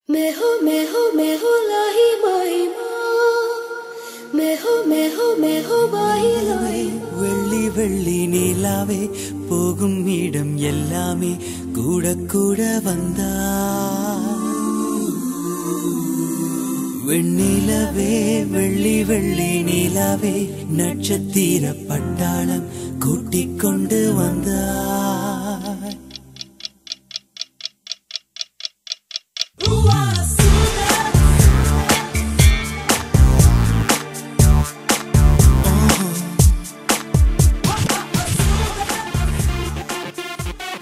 मैं हो लाही माही मैं हो वाही लाही வெள்ளி வெள்ளி நிலாவே போகும் இடம் எல்லாமே கூட கூட வந்தா வெண்ணிலவே வெள்ளி வெள்ளி நிலாவே நட்சத்திர பட்டாளம் கூட்டிக் கொண்டு வந்தா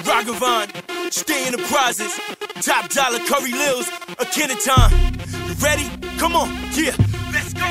Ragavan, stay in the prizes. Top dollar Curry Lils, a Kenaton. You ready? Come on, yeah, let's go.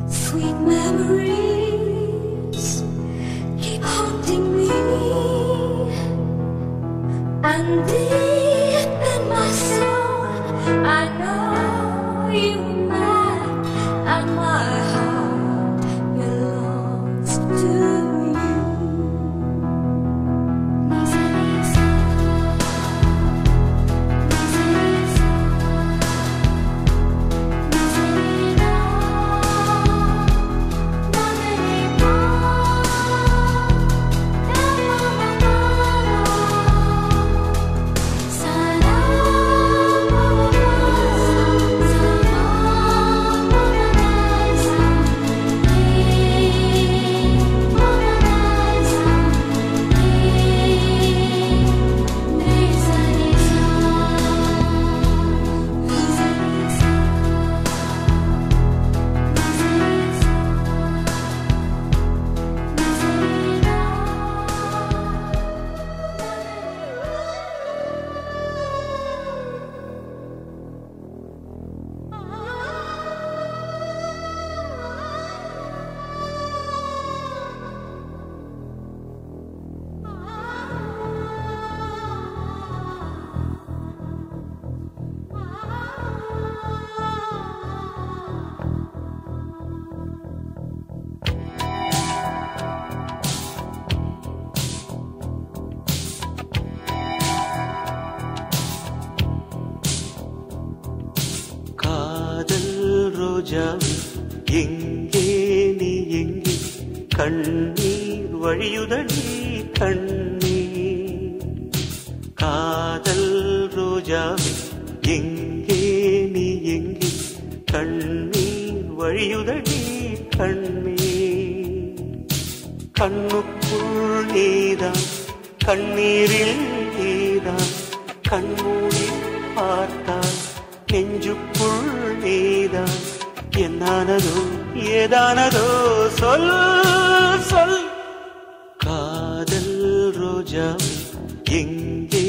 Sweet memories keep haunting me, and deep in my soul I know you were mine, and my heart belongs to you. எங்கே நீ எங்கே கண்ணீர் வழியுதடி கண்ணீர் காதல் ரோஜாவே எங்கே நீ எங்கே கண்ணீர் வழியுதடி கண்ணீர் கண்ணுக்குள் நீதான் கண்ணீரில் நீதான் கண்மூடி பார்த்தால் நெஞ்சுக்குள் நீதான் என்னானதோ ஏதானதோ சொல் சொல் காதல் ரோஜா எங்கே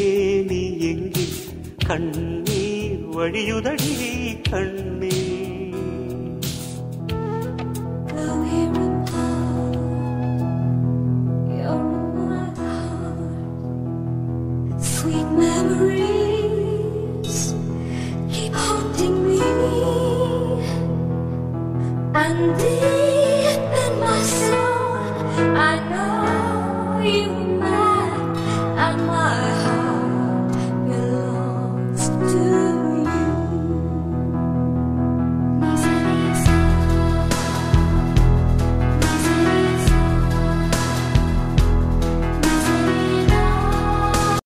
நீ எங்கே கண்ணீர் வழியுதடி கண்ணீர் Sweet memories keep haunting me, and deep and my